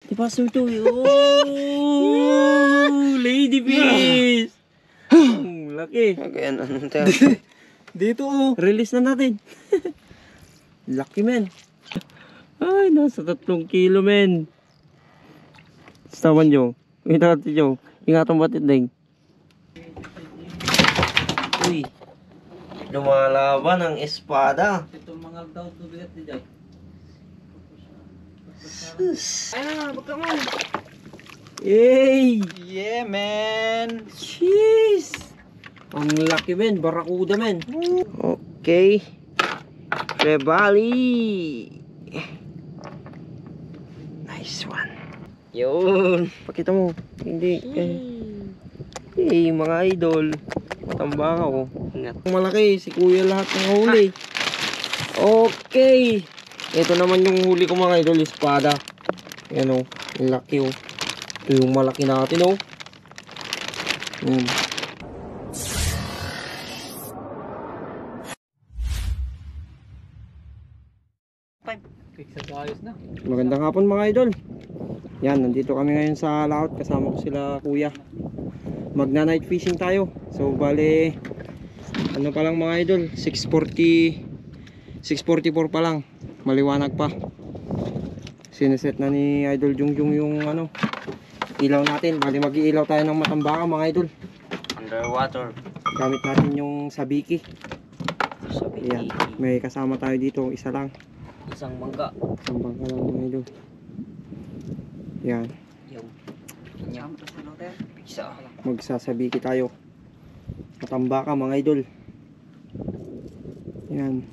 Di ba ito eh? Oh! Lady fish! Ang laki. Kaya ano tayo? Dito oh. Release na natin. Laki men. Ay, nasa 3 kilo men. Saman nyo. Ingatan nyo. Ingatan batid ding. Uy. Lumalaban ang espada. Ito mga daw tubigat di jay. Ah, baka mo. Yay! Yeah, man. Jeez! Ang laki men. Barakuda men. Okay. Rebali. Nice one. Yun. Pakita mo. Hindi. Eh, mga idol. Matamba ako. Ingat. Malaki. Si kuya lahat ng huli. Okay. Ito naman yung huli ko mga idol. Espada. Yan o. Ang laki o. Ito yung malaki natin o. Kiksa sa ayos na. Magandang hapon mga idol. Yan, nandito kami ngayon sa laot. Kasama ko sila kuya. Magna night fishing tayo. So bale, ano pa lang mga idol, 6:44 pa lang. Maliwanag pa. Sineset na ni Idol Jungjung yung ano, ilaw natin. Bale mag-iilaw tayo ng Matambaka mga idol. Underwater. Gamit natin yung sabiki. Ayan, may kasama tayo dito, isa lang. Isang mangga. Isang bangka lang mga idol. Yan, Yung pizza. magsasabiki tayo. Matambaka mga idol. Yan.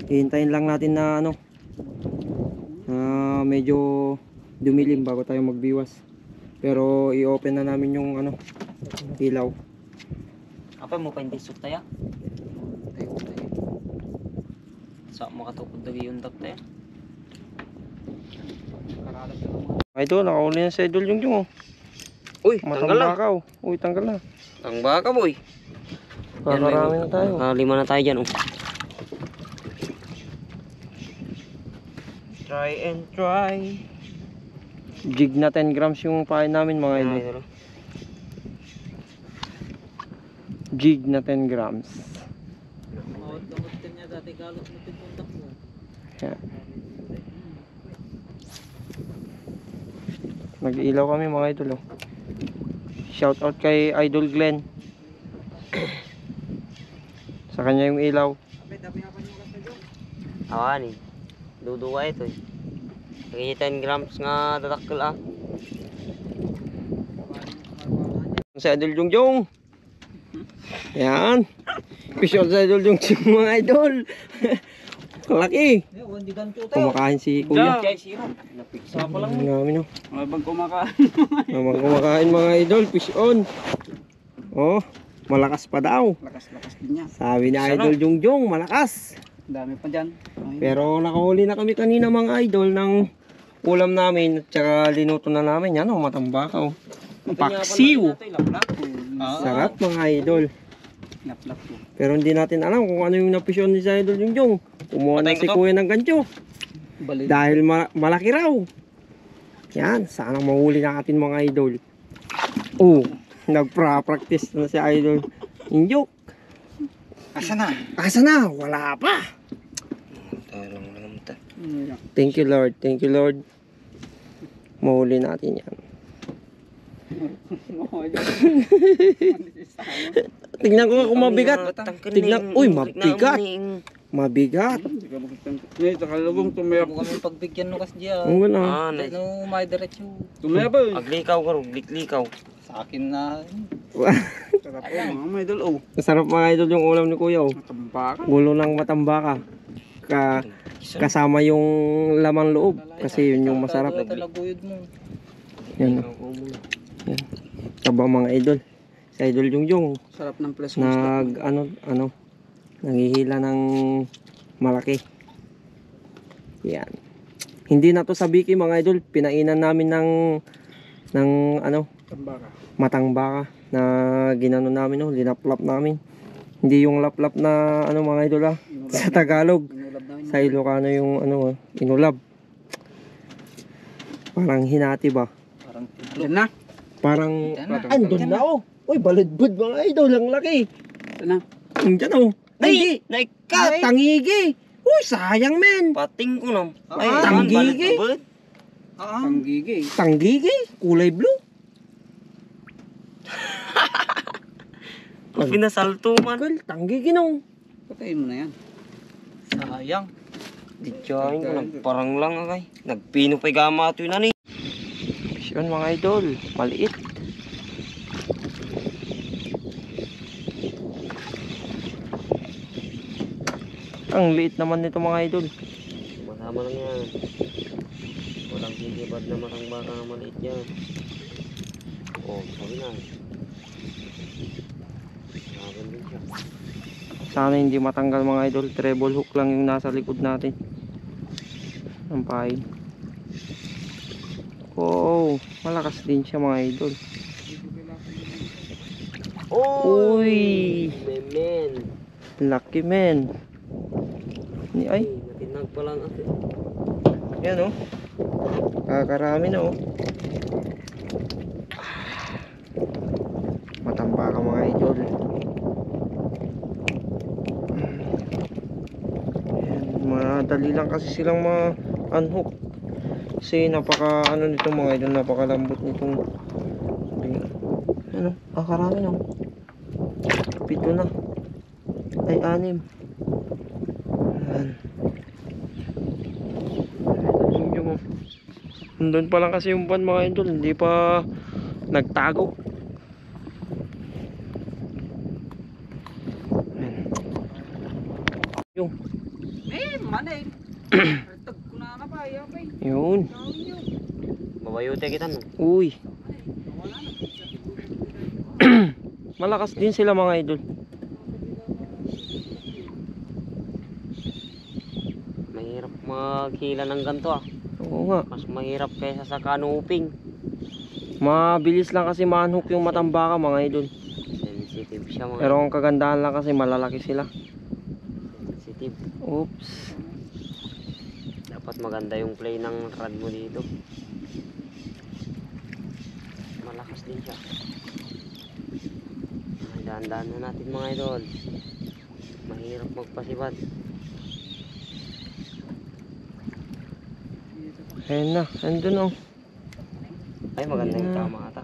Hihintayin lang natin na ano, medyo dumilim bago tayo magbiwas. Pero i-open na namin yung ano, ilaw. Apa mo pa hindi suk tayo? Sa makatukod na yung tap tayo. Idol, nakahuli na sa Idol yung oh. Uy, tanggal na. Matambaka oh. Uy, tanggal na. Ang baka boy. Kakarami na tayo. 5 na tayo dyan oh. Try and try. Jig na 10 grams yung pain namin mga idol. Jig na 10 grams. Gamot-gamotin niya dati galot mo pinuntak mo. Yan. Nag-ilaw kami mga idol oh. Shout out kay Idol Glenn. Sa kanya yung ilaw. Awan eh. Duduwa ito eh. Lagi 10 grams nga dadakkel ah. Sa Idol Jungjung. Yan. Pishot sa Idol Jungjung mga idol. Laki. Hindi ganito tayo. Kumakain si kuya. Napiksa pa lang. Ang namin oh. Habang kumakain. Habang kumakain mga idol, fish on. Oh, malakas pa daw. Lakas-lakas din niya. Sabi ni Idol Jungjung, malakas. Dami pa dyan. Pero nakahuli na kami kanina mga idol ng ulam namin at saka linuto na namin. Yan oh, matambaka oh. Paksiw. Sarap mga idol. Laplap po. Pero hindi natin alam kung ano yung napisyon ni sa Idol Jungjung. Kumuha na si kuya ng gancho. Balik. Dahil malaki raw. Yan, sana mahuli natin mga idol. Oh, nagpa-practice na si Idol Jungjung. Asa na? Asa na? Wala pa. Thank you Lord, thank you Lord. Mahuli natin yan. Tignan ko kung mabigat. Tignan, uy mabigat. Mabigat. Ngayon, takalabong tumayap. Huwag kami pagbigyan no kasi diya. Ang gano'n. Ano, may diretso. Tumayap ba? Aglikaw ka rin, likaw. Sa akin na. Sarap po mga may idol. Oh. Masarap mga idol yung ulam ni kuya oh. Matambaka. Gulo ng matambaka. Kasama yung lamang loob. Kasi yun yung masarap. Talaguyod mo. Yan oh. Yan. Taba mga idol. Sa Idol Jungjung. Sarap ng flesh Nangihila ng malaki. Yan. Hindi na to sabiki mga idol. Pinainan namin ng Tambaka. matambaka na ginano namin oh, linaplap namin. Hindi yung laplap na mga idol ah. Sa Tagalog. Inulab namin. Sa Ilocano yung inulab. Parang hinati ba? Parang diyan na. Parang, Diyan na. andun na oh. Uy, baludbud mga idol, ang laki. Ito na. Diyan oh. Ay, naikat! tangigi. Uy, sayang men. Pating ko na. Ay, tanggigi. Tanggigi. Tanggigi, kulay blue. Pinasalto man. Girl, tanggigi no. Patayin mo na yan. Sayang. Di tiyahing ko, nagparang lang akay. Nagpino pa'y gama ito yun ani. Yun mga idol, maliit. Ang liit naman nito mga idol. Masama lang yan. Walang kikibad na matang baka na maliit yan. Oh, sabi na. Sabi din siya. Sana hindi matanggal mga idol. Treble hook lang yung nasa likod natin. Ang pain. Oh, malakas din siya mga idol. Uy! Memen. Lucky man. Ay, Natinag pa lang ako. yan oh. Kakarami na oh. Matamba ka mga idol. Ayan, madali lang kasi silang ma-unhook. Kasi napaka ano nito mga idol, napakalambot nitong ano, kakarami na oh. 7 na. Ay 6. Ayan. Nandun pa lang kasi yung buwan mga idol, hindi pa nagtago. Ayan. Yung Manay. Tag ko na na ba? Yapay. yun. Babayote kita no. Uy. Malakas din sila mga idol. Mahirap maghila ng ganito ah. Oo nga. Mas mahirap kaysa sa kanuping. Mabilis lang kasi ma-unhook yung matambaka mga idol. Sensitive siya mga. Pero ang kagandahan lang kasi malalaki sila. Sensitive. Oops. Dapat maganda yung play ng rod mo dito. Malakas din siya. Ay, dahan-dahan na natin mga idol. Mahirap magpasibad. Ayan na, andun oh. Ay, maganda yung Yeah. tama ata.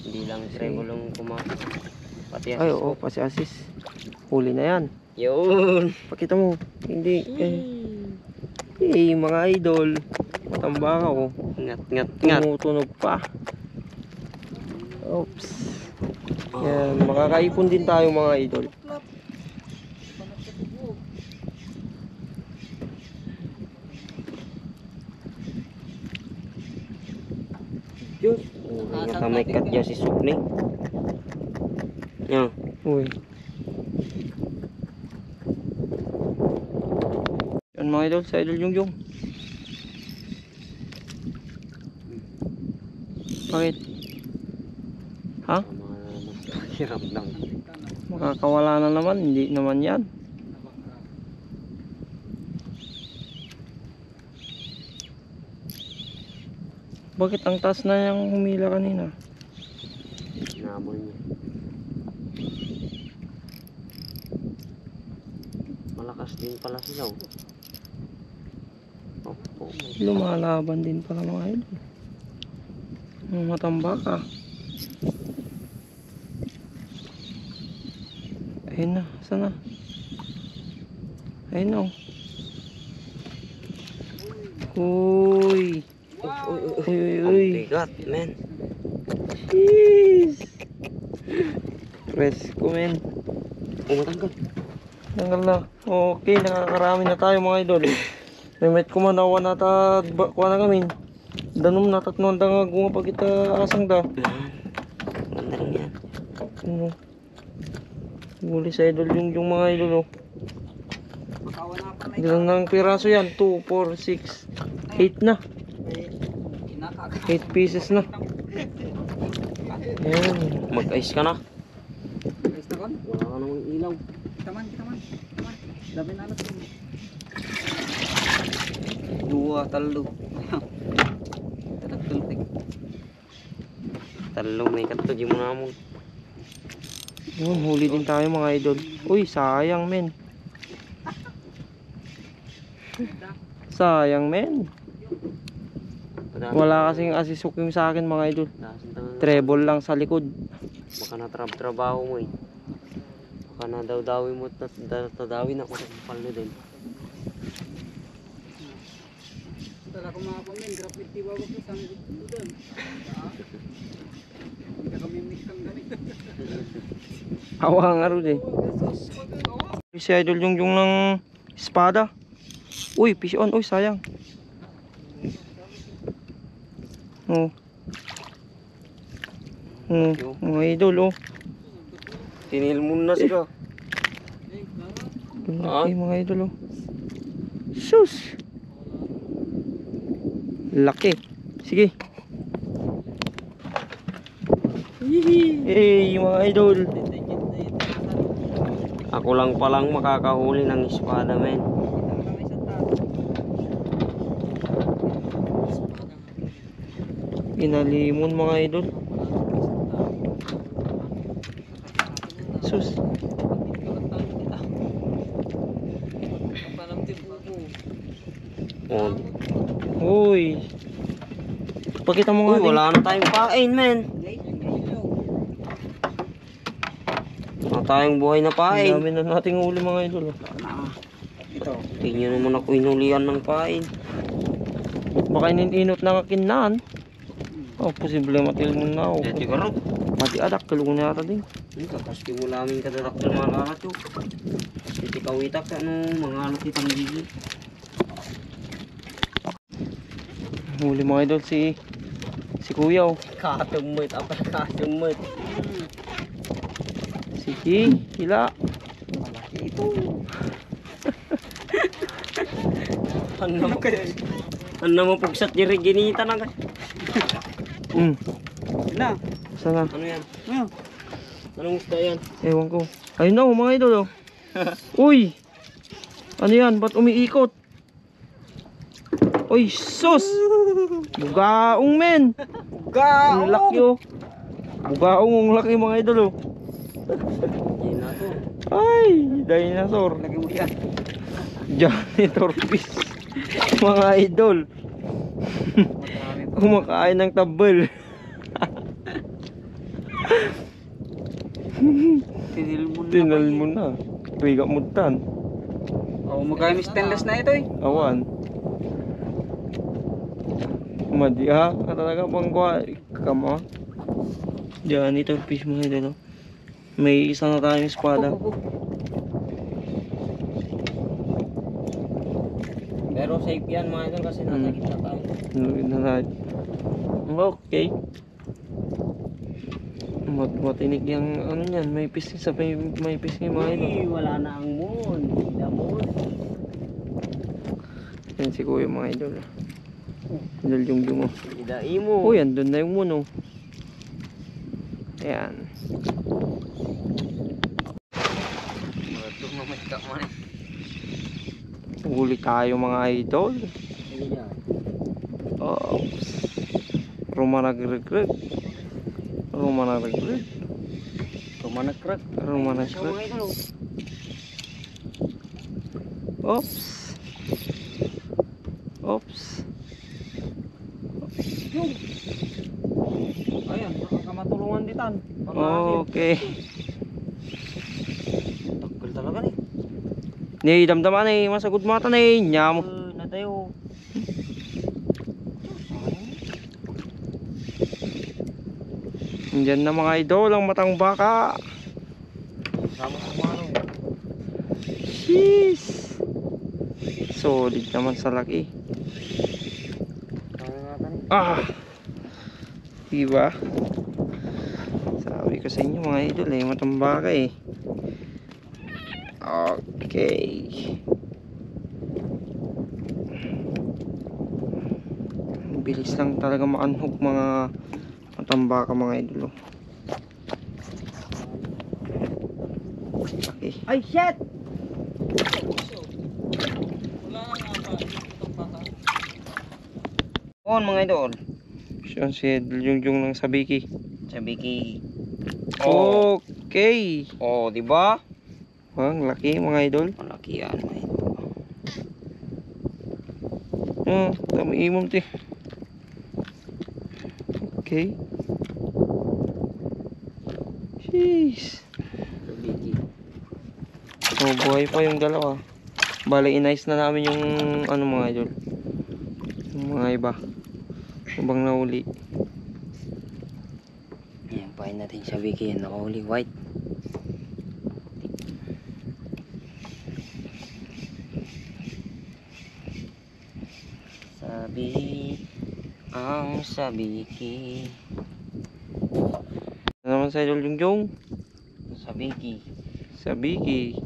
Hindi lang treble yung pumasok. Pati Ay oo, pasi assist. Huli na yan. Yun. Pakita mo. Hindi. Mga idol. Matambaka oh. Ngat, ngat, ngat. Tumutunog pa. Oops. Yan, makakaipon din tayo mga idol. Diyos. May cut dyan si Sukni. Yan. Uy. Yan mga idol, sa idol yung. Bakit? Ha? Hirap lang. Makakawala na naman, hindi naman yan. Bakit ang taas na yung humila kanina? Nabol niya. Malakas din pala sila. Opo. Lumalaban din pala mga idol. Ang matambaka. Ayun na, saan na? Ayun na oh. Uy. Uy, uy, uy. Ang bigat, men. Jeez. Presko, men. Umatanggal. Tanggal na. Okay, nakakarami na tayo mga idol. May ko man awan na ta kuha na kami. Danom na tatnon da nga gumapag kita asang da. Ganda rin yan. Ano? Huli sa idol yung mga idol oh. Makawa na pa na Ilan ng piraso yan? 2, 4, 6, 8 na. 8 pieces na. Ayan. Mag-ice ka na. Guys na kon. Wala ka namang ilaw. Taman. Labi na alas. 2, 3. talong na ikatog mo na mo. Yun, huli din tayo mga idol. Uy, sayang men. Sayang men. Wala kasing asisukim sa akin mga idol. Treble lang sa likod. Baka natrabaho mo eh. Baka nadawdawin mo at nadawin ako sa palo din. Tala ko mga pamin, graffiti wawag ko sa mga doon. Hindi ka kami mikang gamit. Hawa nga rin eh. Si idol yung ng espada. Uy, fish on. Uy, sayang. Oh. Oh, mga idol oh. Tinil mo na siya. Laki mga idol oh. Sus. Laki. Sige. Hey mga idol. Ako lang palang makakahuli ng espada men. Inalimon mga idol. Sus. Oh. Uy. Pakita mo nga Uy, din. wala na tayong pain men. Wala tayong buhay na Ang pain. dami na nating uli mga idol. Oh. Ito. Tingnan naman ako inulian ng pain. Baka ininot na kakinan. Oh, posible matilmon na ako. Dito ka rin. Mati adak kalungan na yata din. Tapos mo laming kadarak ng mga kakato. Dito kawitak ka mga anak kitang gigi. Huli mga idol si Kuya oh. Katumit, apa katumit. Sige, hila. Malaki ito. Ano mo pugsat diri ginita na ka? Na. Sana. Ano yan? Anong isda yan? Ewan ko. Ayun na oh, mga idol oh. Uy! Ano yan? Ba't umiikot? Uy, sus! Bugaong men! Ang laki oh. Bugaong ang laki mga idol oh. Yan na to. Ay, dinosaur. Lagi mo yan. Janitor fish. Mga idol. Kumakain ng tabel. Tinal mo na. Tuwiga mo tan. Oh, magkaya stainless na ito eh. Awan. Madi ha. Talaga pang kuha. Kama. Janitor fish mga idol. Oh. May isa na tayong espada. Pero safe yan mga idol kasi nasa gitna tayo. Luwid na natin. Okay. Matinig yung ano yan. May pisngi sa may pisngi mga idol. Uy, wala na ang moon. Hindi moon. Yan si Kuya mga idol. Idol yung mo. Idai mo. Oh yan, doon na yung muno. Ayan. Maratong mamay man. Huli tayo mga idol. Oops. Rumanagregreg. Rumanagregreg. Rumanagkrag. Rumanagregreg. Mga idol. Oops. Oops. Ayan, kamatulungan ditan. Okay. Takil talaga ni. Ni damdaman ni masagod mata ni nyam. Na tayo. Diyan na mga idol ang matang baka. Sama sa mano. Jeez. Solid naman sa laki. Ah. Diba? Sabi ko sa inyo mga idol eh, matang baka eh. Okay. Bilis lang talaga ma-unhook mga matambaka mga idol. Okay. Ay, shit! On mga idol. Siya si Idol Jungjung ng Sabiki. Sabiki. Okay. Oh, di ba? Ang laki mga idol. Malaki yan, mga idol. Tama imong ti. Okay. Jeez. Sabiki. Oh, buhay pa yung dalawa. Bale, inayos na namin yung ano mga idol. Yung mga iba. Ibang nahuli. Yan, pahin natin sabiki. Yan, nakahuli white. Ang sabiki. Ano naman sa idol yung Sabiki. Sabiki.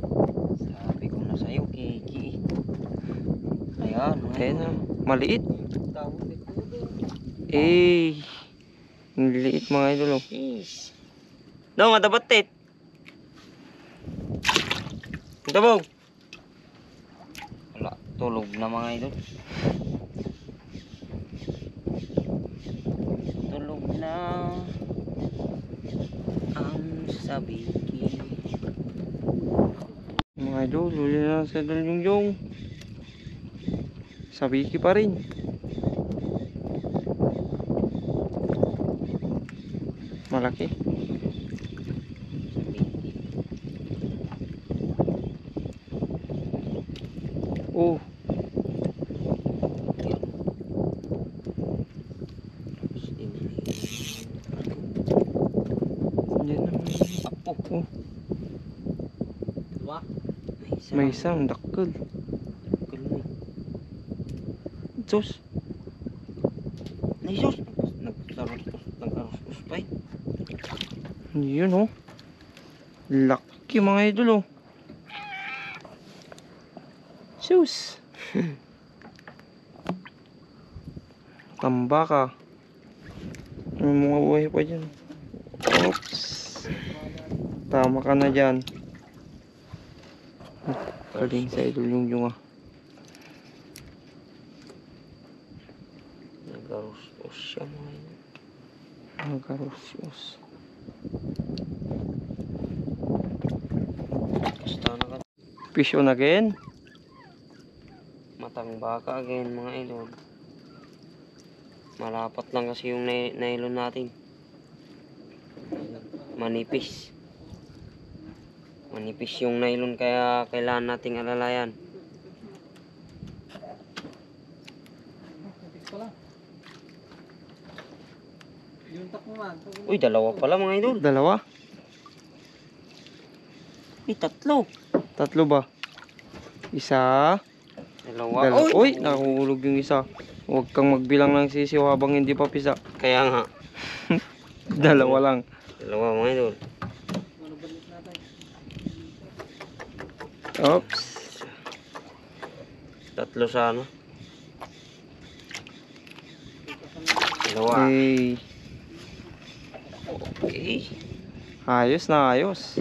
Sabi ko na sa'yo, Kiki. Ayan. Ayan na. Maliit. Tawag ni Kudo. Eh. Ang liliit mga idol. Oh. Jeez. No, matabatit. Tabog. Wala, tulog na mga idol. Tulog na ang sabiki. Mga idol, huli na sa idol yung Sabiki pa rin. Malaki. Oh. Yan naman. Apo. Oh, Diba? may isang dakkel. Diyos. Naisos. Nagkaros pa eh. Yun oh. Laki mga idol oh. Sus. Tambaka. May mga buhay pa dyan. Oops. Tama ka na dyan. Galing sa idol yung ah. Nagkaros siya mga idol. Nagkarosyos. Basta na ka. Fish on again. Matang baka again mga idol. Malapat lang kasi yung nylon natin. Manipis. Manipis yung nylon kaya kailangan nating alalayan. Kapit pala. Yung tak mo man. Uy, dalawa pala mga idol. Dalawa. Uy, tatlo. Tatlo ba? Isa. Dalawa. Dalawa. Uy, nakuhulog yung isa. Huwag kang magbilang ng sisiw habang hindi pa pisa. Kaya nga. Dalawa lang. Dalawa mga idol. Ano balik natin? Oops. Tatlo sana. Dalawa. Okay. Okay. Ayos na ayos.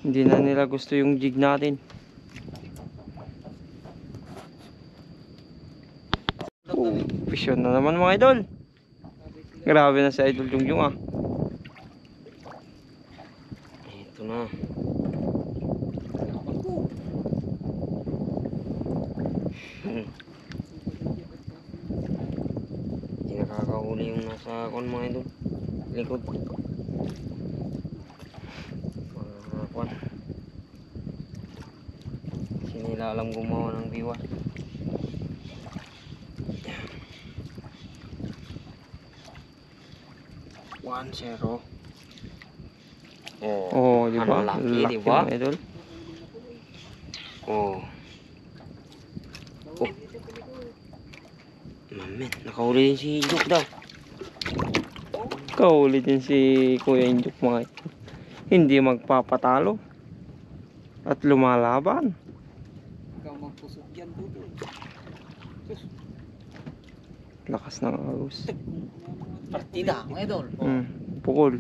Hindi na nila gusto yung jig natin. Oh, vision na naman mga idol. Grabe na si idol yung ah. Ito na. Hindi nakakahuli yung nasa kon mga idol. Likod. Mga kon. Kasi nila alam gumawa ng biwa. 1-0. Oh, di ba? Ang laki, di ba? mga idol. Oh. Oh. Mamet, nakahuli din si Injuk daw. Kahuli din si Kuya Injuk mga idol. Hindi magpapatalo. At lumalaban. Ikaw magpusok dyan, Dudo. Lakas ng agos. Partida, mga idol. Pukol.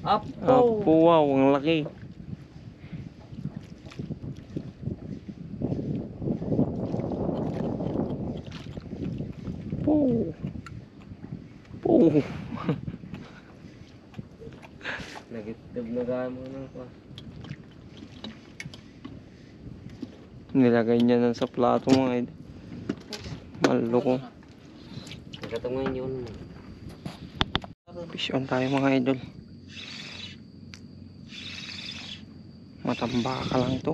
Apo! Apo, wow, ang laki. Po. Po. Nagitib na gaya mo na pa. Nilagay niya na sa plato mga idol. Maloko. Nagkatungan yun. Fish on tayo mga idol. Matambaka lang to.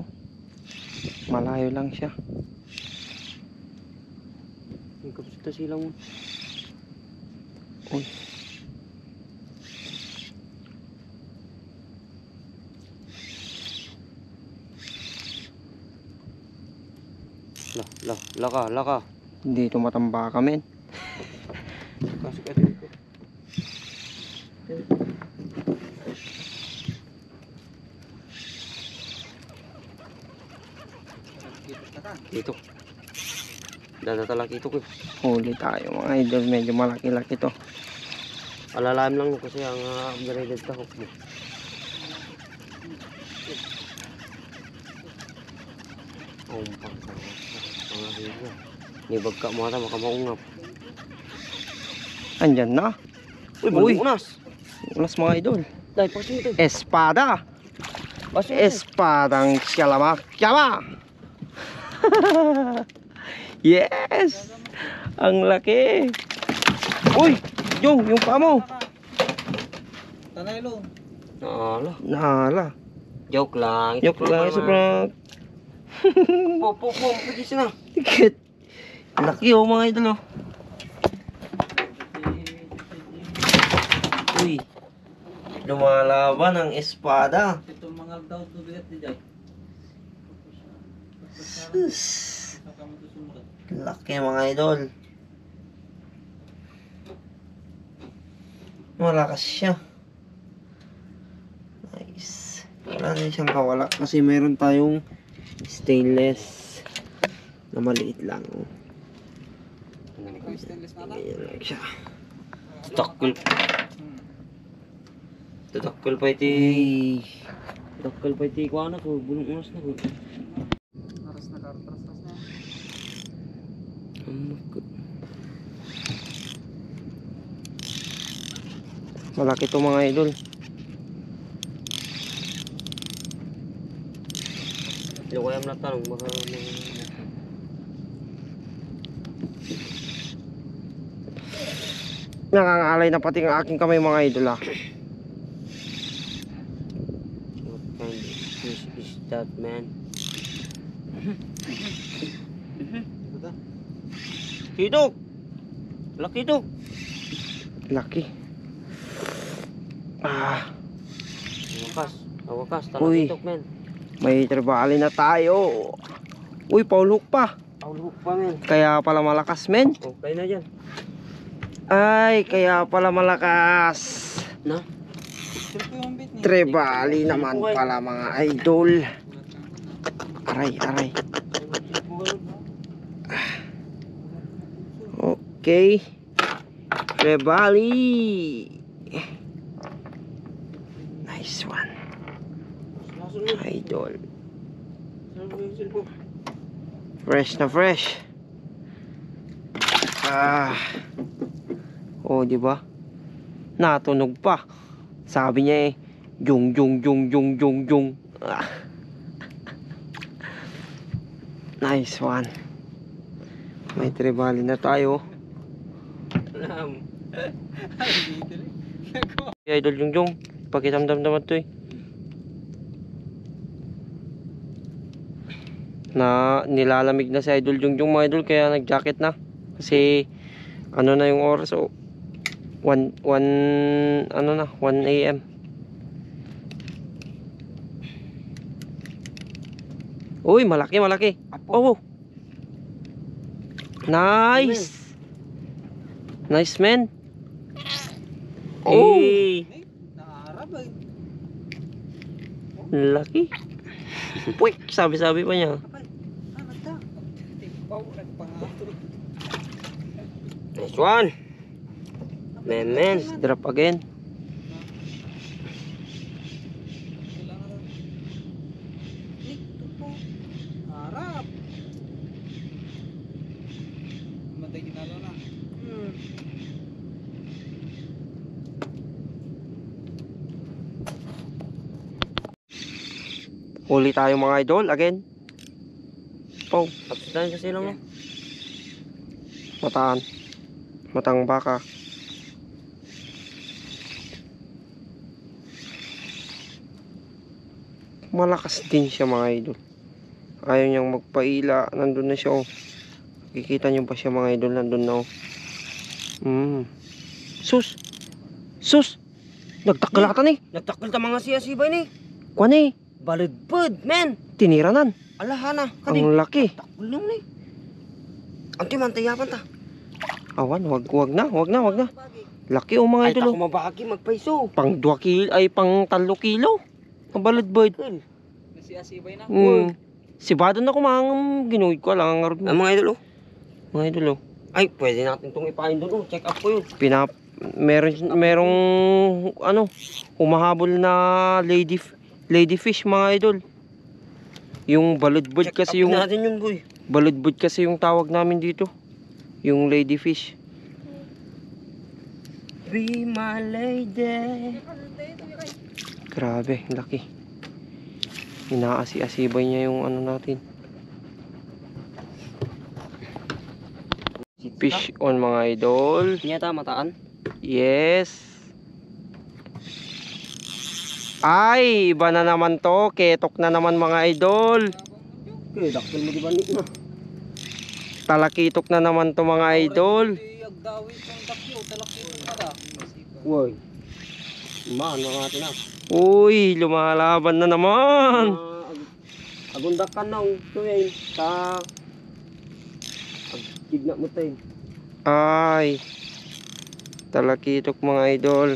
Malayo lang siya. Ang kapsita silang. Uy. Laka. Hindi ito matambaka men. Kasi ka dito. Dito. Dadatalaki ito ko. Huli tayo mga idol. Medyo malaki-laki to. Alalaim lang kasi ang upgraded ka hook mo. Umpang ka. Mga higa. Nibag ka mo ata makamaungap. Andyan na. Uy, unas. Ulas mga idol. Dahil pasin ito. Espada. Espadang Yama. Yes. Ang laki. Uy, yung pa mo. Tanay lo. Nala. Nala. Joke lang. Yok lang sa prank. Po, pwede na. Tikit. Laki oh mga idol oh. Uy. Lumalaban ang espada. Ito mga daw tubigat di jay. Sus. Laki mga idol. Malakas siya. Nice. Wala na siyang kawala kasi meron tayong stainless na maliit lang. Oh. Stainless na lang. Ganyan lang siya. Tatakil pa iti. Tatakil pa iti ko anak ko. Bulong unas na ko. Aras na. Malaki to mga idol. Hindi ko alam na tanong. Baka Nangangalay na pati ang aking kamay mga idol ah. what kind of fish is that, man? Hidok! Laki hidok! Laki. Ah, Awakas. Uy. Talak hidok, man. may tribali na tayo. Uy, paulhok pa. Aulhok pa, man. Kaya pala malakas men. Okay na dyan. Ay, kaya pala malakas. Na? Sure ko yung bit niya. Tribali naman pala mga idol. Aray. Okay. Tribali. Nice one. Idol. Fresh na fresh. Oh, di ba? Natunog pa. Sabi niya jung. Nice one. May tribali na tayo. Idol jung. Pakitamdam to na nilalamig na si Idol Jung mga idol kaya nag-jacket na kasi ano na yung oras 1 AM. Uy, malaki. Oh. Nice man. Oh, Naarap ay. laki. Puwik, sabi pa niya. Nagta. Tingpaw nagpangatro. Nice one. Man. Drop again. Uli tayo mga idol, again. Pau, tapos tayo sa silang, no? Mataan. Matang baka. Malakas din siya mga idol. Ayaw niyang magpaila. Nandun na siya, oh. Kikita niyo pa siya mga idol. Nandun na, oh. Sus! Sus! Nagtakalatan eh. Nagtakal ta mga siya-sibay ni. Kwan eh. Baludbud, men. Tiniranan. Alahana. Ang laki. Takul nung ni. Anti man tayapan ta. Awan, wag na. Laki, oh mga Ay, idol, tako oh. mabaki magpaiso. Pang 2 kilo, ay pang 3 kilo. Ang baludbud. Nasiyasibay na. Sibado na kumang ginuhid ko lang ang Ang mga idol, oh. mga idol, oh. Ay, pwede natin itong ipain doon, oh. Check up ko yun. Merong ano, humahabol na ladyfish mga idol. Yung baludbud Check kasi up yung natin yun, boy. baludbud kasi yung tawag namin dito. Yung ladyfish. Be my lady. Grabe, laki. Inaasi-asibay niya yung ano natin. Fish on mga idol. Nyata, mataan. Yes. Ay, iba na naman to. Ketok na naman mga idol. Okay, dakil mo di ba na? Talakitok na naman to mga idol. Agdawit ng dakyo, talakito na da. Woy. Man, mga natin na. Uy, lumalaban na naman. Agundakan na, oh. Tuwing, sa... Tigna mo tayo. Ay. Talakitok mga idol.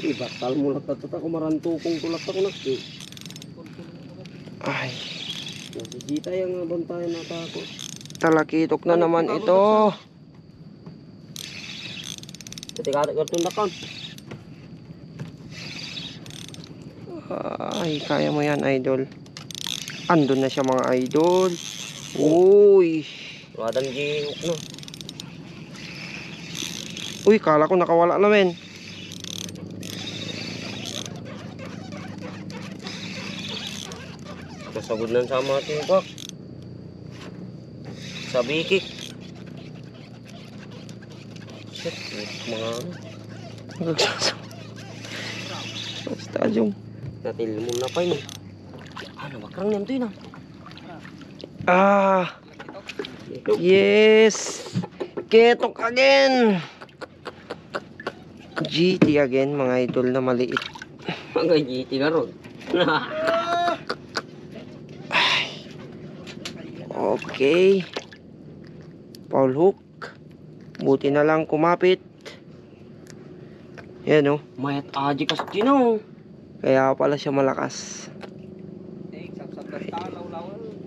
Batal mo lang tatata ko marantukong tulak ako na. Ay. Nasisita yung bantayan nata ako. Talakitok na naman ito. Ketika ada tundakan. Ay, kaya mo yan idol. Andun na siya mga idol. Uy. Wadan di no. Uy, kala ko nakawala na men. Nasagod na sama ating bak. Sabi kik. Shit, mga Stadyum. natil mo na pa yun. Ano bakrang niyan to yun ah. Ah. Yes. Ketok again. GT again mga idol na maliit. Mga GT na ron. Okay. Paul hook. Buti na lang kumapit. Yan oh. Mayat aji kas dinaw. Kaya pala siya malakas.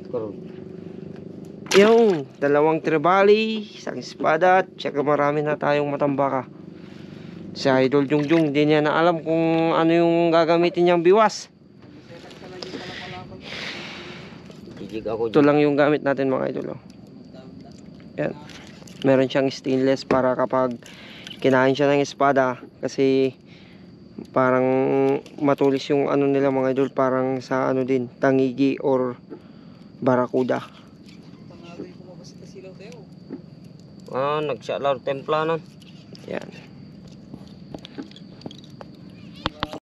Karon. Yung dalawang tribali, isang espada, tsaka marami na tayong matambaka. Si Idol Jungjung, hindi niya na alam kung ano yung gagamitin niyang biwas. Jijig ako. Ito lang yung gamit natin mga idol. Oh. Yan. Meron siyang stainless para kapag kinain siya ng espada, kasi parang matulis yung ano nila mga idol, parang sa ano din, tangigi or barakuda. Ah, nagsyalaw templanan. Yan.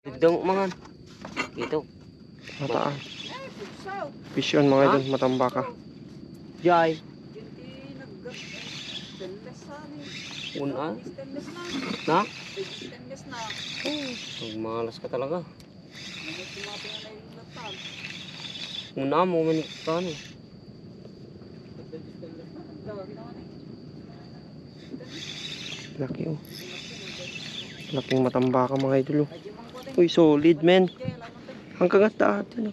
Bigdang mga. Ito. Mataan. Fish on mga idol, matambaka. Jai. Una. Na? Malas ka talaga. Una mo manik ka no. Laki oh. Laking matambaka mga idol oh. Uy, solid men. Ang kagat atin.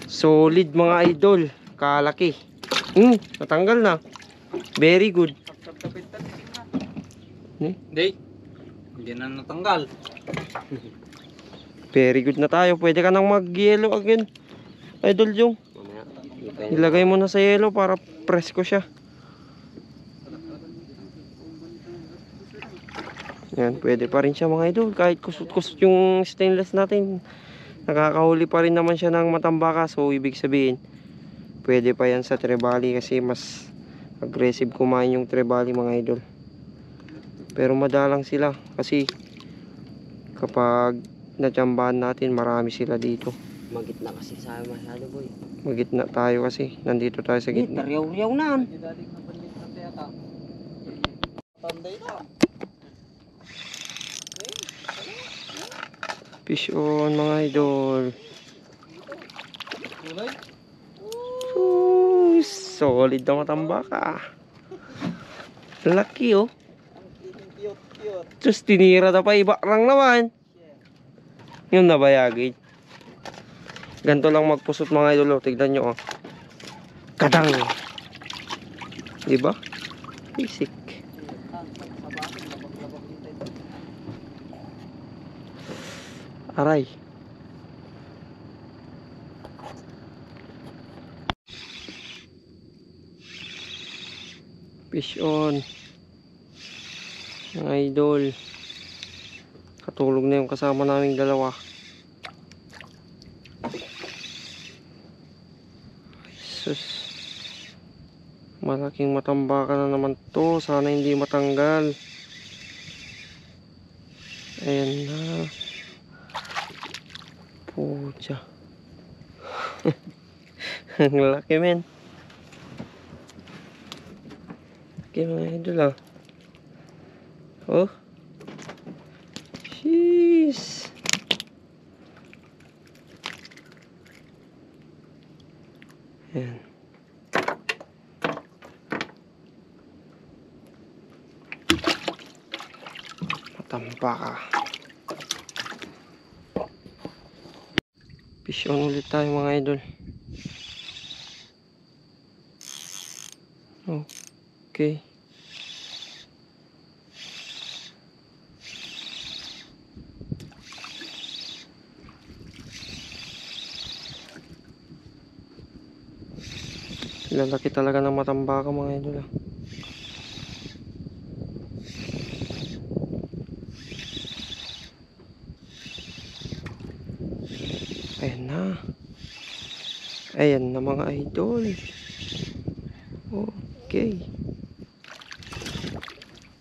Solid mga idol. Kalaki. Natanggal na. Very good. Hindi. Hindi na natanggal. Very good na tayo. Pwede ka nang mag-yellow again. Idol Jung. Mamaya. Ilagay mo na sa yellow para presko siya. Yan, pwede pa rin siya mga idol. Kahit kusot-kusot yung stainless natin, nakakahuli pa rin naman siya ng matambaka. So, ibig sabihin, pwede pa yan sa trebali kasi mas aggressive kumain yung trebali mga idol. Pero madalang sila kasi kapag natsambahan natin, marami sila dito. Magitna kasi sa masyado boy. Magitna tayo kasi. Nandito tayo sa gitna. Taryaw-yaw na. Hindi dating nabanlit na tiyata. Tanday na. Fish on mga idol. Kulay. Uy, solid na matambaka. Laki oh. Cute. Just tinira na pa iba lang naman. Yung nabayagin. Ganito lang magpusot mga idol. Tignan nyo oh. Kadang. Diba? Basic. Aray. Fish on. Mga idol. Katulog na yung kasama naming dalawa. Sus. Malaking matambaka na naman to. Sana hindi matanggal. Ayan na. Pucha. Ang laki men. Okay mga idol ah. Oh. Jeez. Ayan. Matambaka. Fish on ulit tayo mga idol. Okay. Lalaki talaga ng matambaka mga idol ah. Ayan na. Ayan na mga idol. Okay.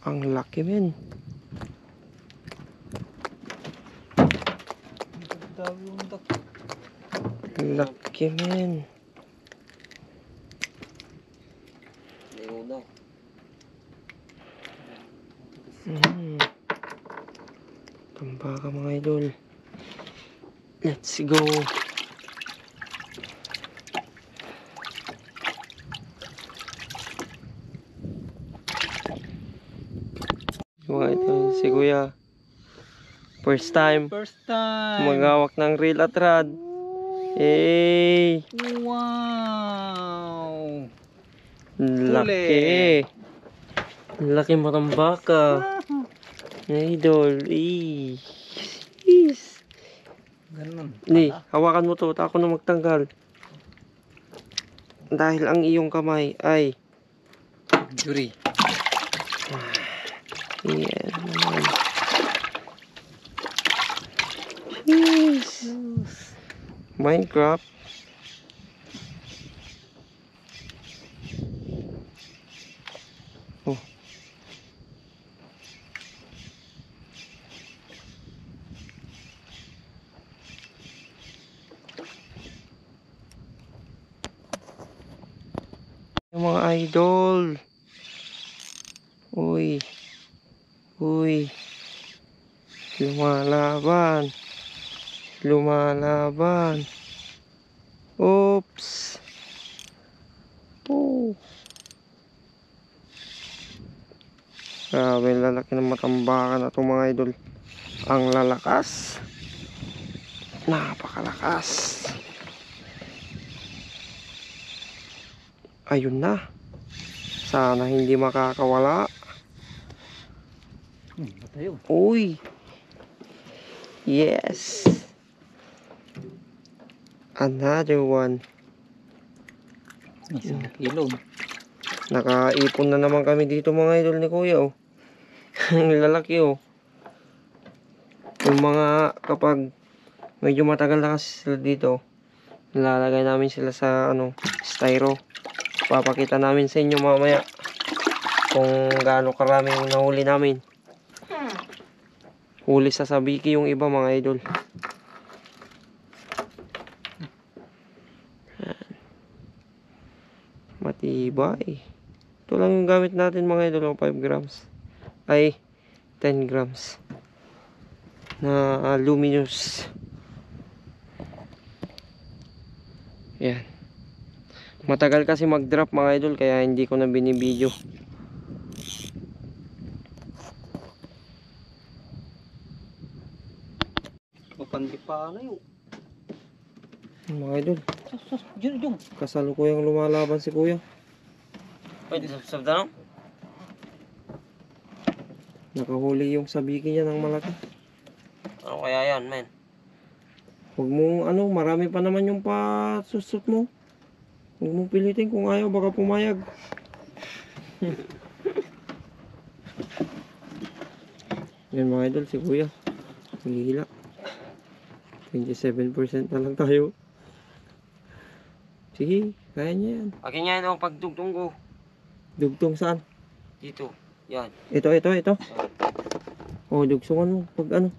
Ang laki men. Laki men. Tambaka mga idol. Let's go. Mga idol, si Kuya. First time. Magawak ng reel at rod. Hey. Wow. Laki. Laki matambaka. Idol. Yes. Ganun. Ni, hawakan mo to. Ako na magtanggal. Dahil ang iyong kamay ay Jury. yan naman. Yes. Minecraft. Oh. Yung mga idol. Uy. Uy. Lumalaban. Lumalaban. Oops. Oh. Grabe, lalaki ng matambakan na itong mga idol. Ang lalakas. Napakalakas. Ayun na. Sana hindi makakawala. Batayo. Uy. Yes. Another one. Isang kilo. Nakaipon na naman kami dito mga idol ni Kuya oh. Ang lalaki oh. Yung mga kapag medyo matagal na kasi sila dito, nilalagay namin sila sa styro. Papakita namin sa inyo mamaya kung gaano karami yung nahuli namin. Huli sa sabiki yung iba mga idol. Matibay. Ito lang yung gamit natin mga idol, 5 grams. Ay, 10 grams. Na luminous. Yan. Matagal kasi mag-drop mga idol, kaya hindi ko na binibideo. Mapandi pa na yun. Mga idol, Diyan. kasalukuyang lumalaban si kuya. Pwede sabda no? Nakahuli yung sabiki niya ng malaki. Ano kaya yan, men? Huwag mong marami pa naman yung pasusot mo. Huwag mong pilitin, kung ayaw baka pumayag. Yan mga idol, si kuya. Hila. 27% na lang tayo. Sige, kaya niya yan. Akin yan ang pagtugtong ko. Dugtong saan? Dito. Yan. Ito. Oh, dugsungan mo pag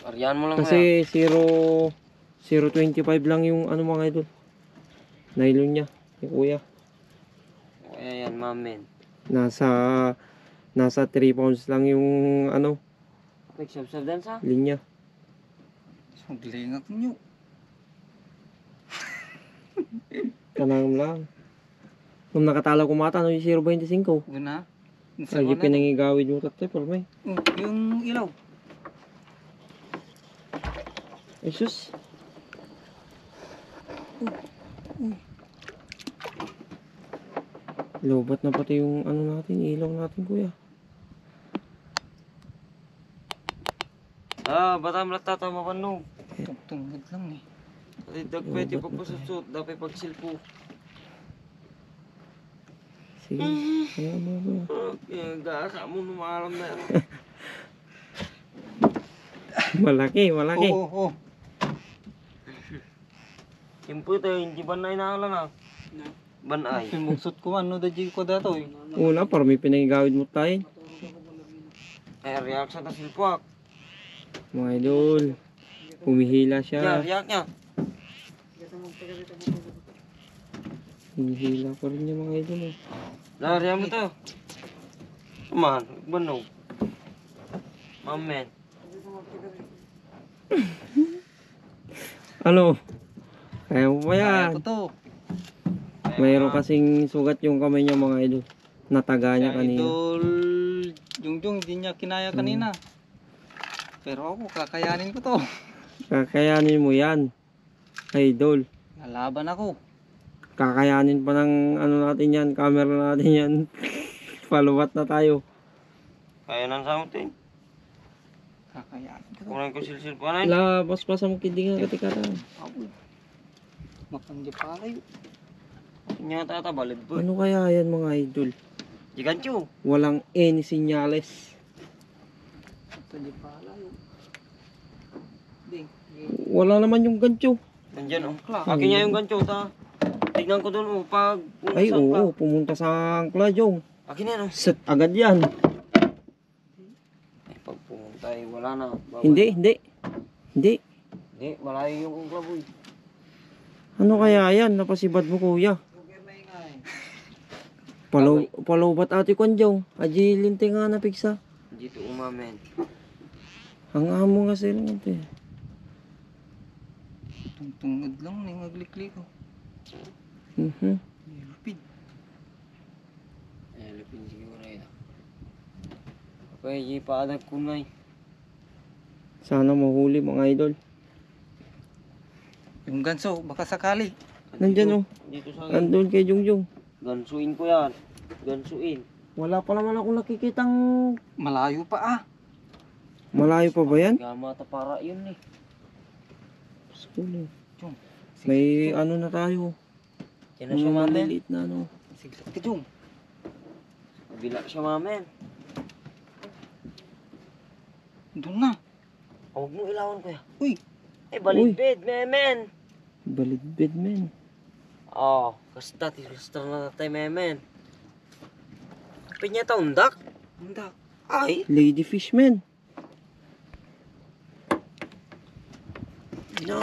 Ariyan mo lang Kasi 0.25 lang yung mga idol. Nylon niya, yung kuya. Kaya yan, mamen. Nasa 3 pounds lang yung Nagsabsab sa? linya. Maglingak nyo. Kanang lang. Nung nakatalaw ko mata, yung 0.25. Guna. Ay, yung pinangigawid yung tatay, pero may. Yung ilaw. Ay, sus. Lobat na pati yung natin, ilaw natin, kuya. Batam lang tatama pa no. Tungtungod lang eh. Pati dagpwede pa po susut. Dapat pagsilpo. Sige, kaya mo, kuya. Kaya gasa mo numalam na yan. Malaki. Oo. Yung puto, hindi banay na lang ah. Banay. Pimugsot ko dadji ko dato eh. Una, para may pinangigawid mo tayo. Ay, react sa tasilpuak. Mga idol, humihila Yan, siya. react niya. Humihila pa rin niya mga idol. Lariyan mo to. Man, banog. Mamen. Ano? Kaya mo pa Kaya yan. ko to. Mayroon kasing sugat yung kamay niya mga idol. Nataga niya kanina. Idol Jungjung, hindi niya kinaya kanina. Pero ako, kakayanin ko to. Kakayanin mo yan. Idol. Nalaban ako. Kakayanin pa ng natin yan. Camera natin yan. Paluwat na tayo. Kaya nang something. Kakayanin ko to. Kunan ko silsil pa na yun. Labas pa sa mukiding nga katikata. Ako. Mapandi pa kayo. Kanya tatabalid po. Ano kaya yan mga idol? Gigancho. Walang any sinyales. Mapandi pa kayo. Ding. Wala naman yung gancho. Nandyan oh. Kla. Akin niya yung gancho ta. Tignan ko doon oh. Pag Ay umusap ka. oo, pumunta sa angkla Jong. Akin yan oh. Set agad yan. Ay, pag pumunta eh, wala na. Bawal. Hindi. Hindi, malayo yung klaboy. Ano kaya yan? Napasibad mo kuya. Palawbat ate ko Jong. Ajilinti nga na piksa. Dito umamen. Ang amo nga sila ito eh. Tungtungod lang, nangagliklik ko. Mhm. Lupid. Ay, lupin siguro yun. Okay, paadag kunay. Sana mahuli mga idol. Yung ganso, baka sakali. Nandyan oh. Dito sa akin. Andun kay Jungjung. Gansuin ko yan. Gansuin. Wala pa naman ako nakikitang Malayo pa ah. malayo pa ba yan? Gamata para yun eh. School eh. Jung. May na tayo. Yan na siya mamen. Maliliit na Siglat ka Jung. Bila siya mamen. Doon na. Huwag mo ilawan, kuya. Uy. Eh, balitbid, memen. Balitbid, men. Oh, kasta na tatay, memen. Pinya undak. Undak. Ay. Ladyfish, men. No.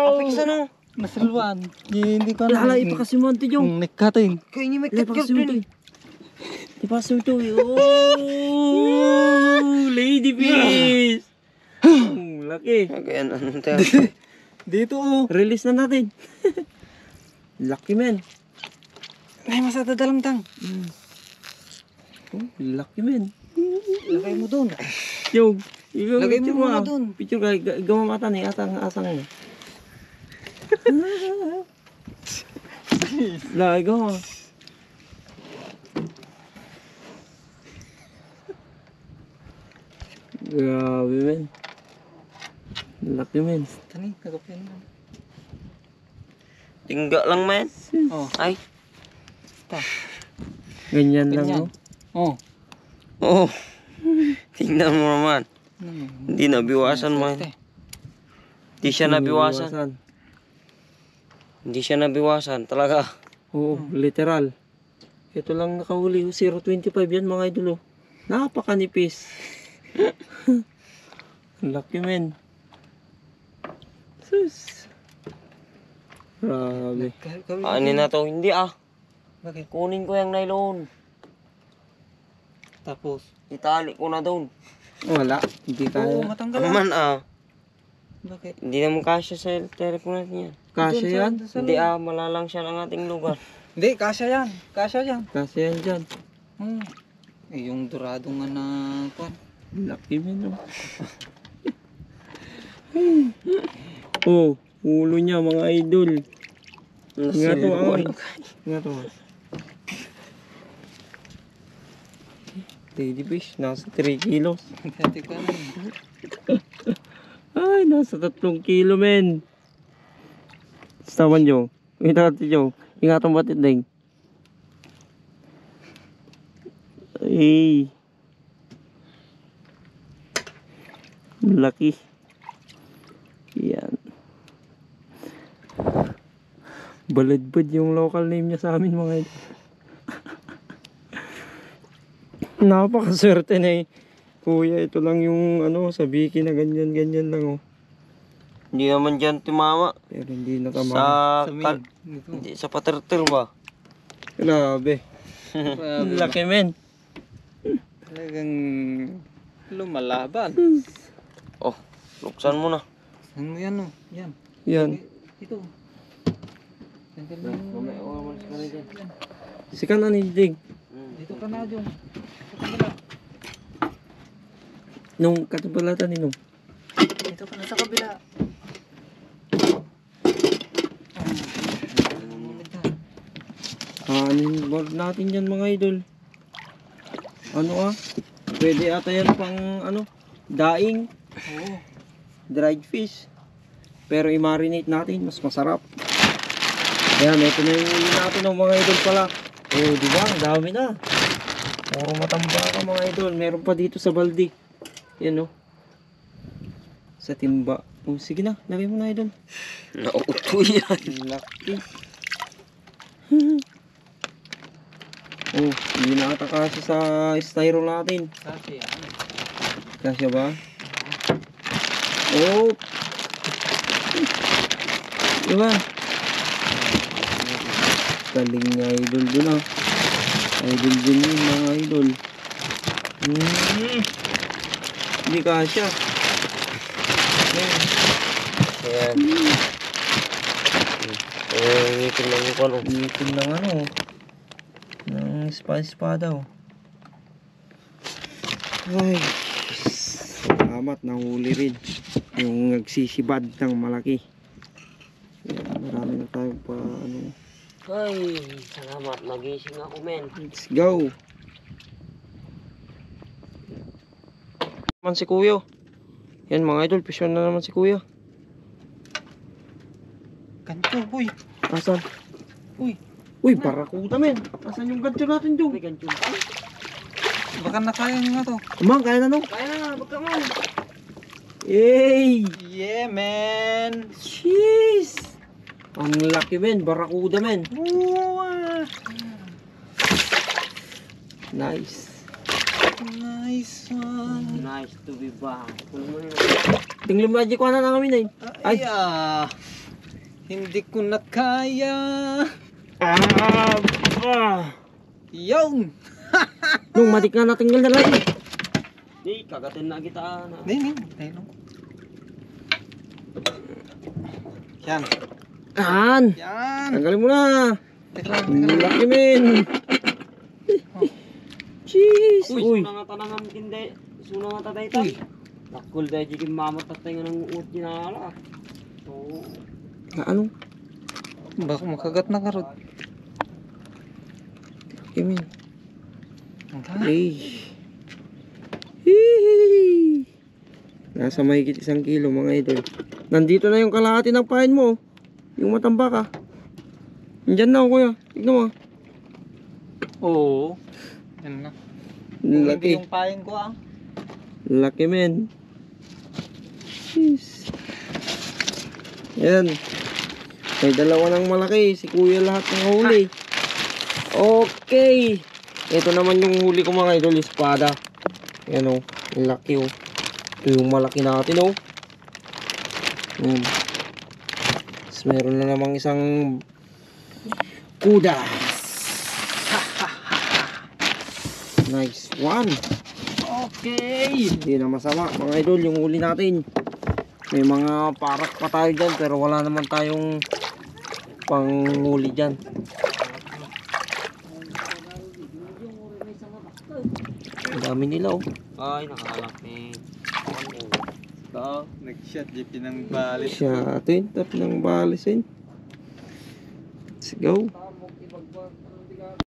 Apa isa no? Nasalwan. Hindi ko na. Lalay pa kasi mo, Ate Jong. Nagkatin. Kaya niya may Lalay pa kasi mo, katkat Ate. Di pa kasi mo ito, eh. Oh! Ladyfish! Ang laki. Kaya ano tayo? Dito oh. Release na natin. Lucky, men. Ay, masata dalamtang. Oh, lucky, men. Lagay mo doon. Yung, Lagay mo muna dun. Picture ka, gamamata ni asang mo. Lagay ko. Grabe, men. Laki, men. Tani, kagapin mo. Tingga lang, men. Oh. Ay. Ganyan lang, Ganyan. no? Oh. Oh. Tingnan mo naman. Hindi nabiwasan, man. Hindi siya nabiwasan. Hindi siya nabiwasan, talaga. Oo, literal. Ito lang nakahuli. 0.25 yan, mga idol. Oh. Napakanipis. Laki, men. Sus. Grabe. Ano na to? Hindi ah. Bakit? Kunin ko yung nylon. Tapos. Itali ko na doon. Wala. Hindi Oo, kaya. matanggal. Naman ah. Bakit? Hindi naman kasya sa telepono natin yan. Kasya yan. Hindi ah, malalang siya ng ating lugar. Hindi, kasya yan. Kasya yan. Kasya yan dyan. Eh, yung dorado nga na kwan. Laki, men. Oh, ulo niya, mga idol. Nga to, ay. Nga to. Ladyfish, nasa 3 kilos. Dati ka na. Ay, nasa 3 kilo, men. Tawan nyo. Ingatan nyo. Ingatan mo tinding. Ay. Laki. Yan. Baladbad yung local name niya sa amin, mga idol. Napakaswerte na eh. Kuya, ito lang yung ano, sa Biki na ganyan-ganyan lang oh. Hindi naman dyan tumama. Pero hindi natama. Sa, Sa kal- main. Dito. hindi, sa paterter ba? Grabe. Grabe. Laki, men. Talagang lumalaban. Oh, luksan mo na. Ano yan oh? Yan. Yan. Ito. Tanggal mo. Mamaya ko naman sa kanila dyan. Sikan na ni Jig. Dito ka na, Jong. Sa kabila. Nung katabalatan ni nung. Dito ka na sa kabila. Kanin board natin yan, mga idol. Ano ah? Pwede ata yan pang ano? Daing. Oo. Dried fish. Pero i-marinate natin, mas masarap. Ayan, ito na yung huli natin ng mga idol pala. Oh, di ba? Ang dami na. Puro matamba ka, mga idol. Meron pa dito sa balde. Yan oh. Sa timba. Oh, sige na, lagay mo na, idol. Nauto yan. Laki. Oh, hindi na ata kasi sa styro natin. Kasi yan. Kasya ba? Oh. Diba? Galing nga idol dun ah. Idol din yun, mga idol. Hindi kasya. Ayan. Ayan, ngipin lang yung ano. Ngipin lang ano. Ng espada oh. Ay. Salamat, nahuli rin. Yung nagsisibad ng malaki. Yan, marami na tayo pa ano. Ay, salamat. Nagising ako, men. Let's go. Naman si Kuya. Yan mga idol, pisyon na naman si Kuya. Kancho, boy. Asan? Uy. Uy, barakuda men. Asan yung gancho natin, Jong? May ganyan pa. Baka nakaya nga to. Amang, kaya na no? Kaya na, baka mo. Yay! Yeah, man. Jeez! Ang laki men, barakuda men. Wow. Nice. Nice one. Nice to be back. Tingnan mo magic na namin eh. Ay, hindi ko na kaya. Yun. Nung madik na natinggal na lang. Di, kagatin na kita na. Hindi. Tayo. Yan. Yan! Yan. Tanggalin mo na! Teka lang. Ang laki men! Jeez! Uy, Uy! suna nga tanang kinde. Suna nga tatay tayo. Takul dahil jikin mamat tatay nga ng uot ginala. So, Ano? Baka makagat na karot. Laki men. Okay. Hey! Hihihi! Nasa mahigit 1 kilo mga idol. Nandito na yung kalahati ng pain mo. Yung matambaka. Nandyan na kuya. Tignan mo. Oo. Yan na. Hindi Laki. yung pain ko Laki men. Jeez. Yan. May dalawa ng malaki. Si kuya lahat ng huli. Okay. Ito naman yung huli ko mga idol. Espada. Yan o. Ang laki o. Ito yung malaki natin o. Tapos meron na namang isang kudas. Nice one. Okay. Hindi na masama mga idol yung huli natin. May mga parak pa tayo dyan pero wala naman tayong panghuli dyan. Ang dami nila oh. ay, nakalaki. Ito. Nag-shot JP ng balis. Siya atin tap ng balisin. Let's go.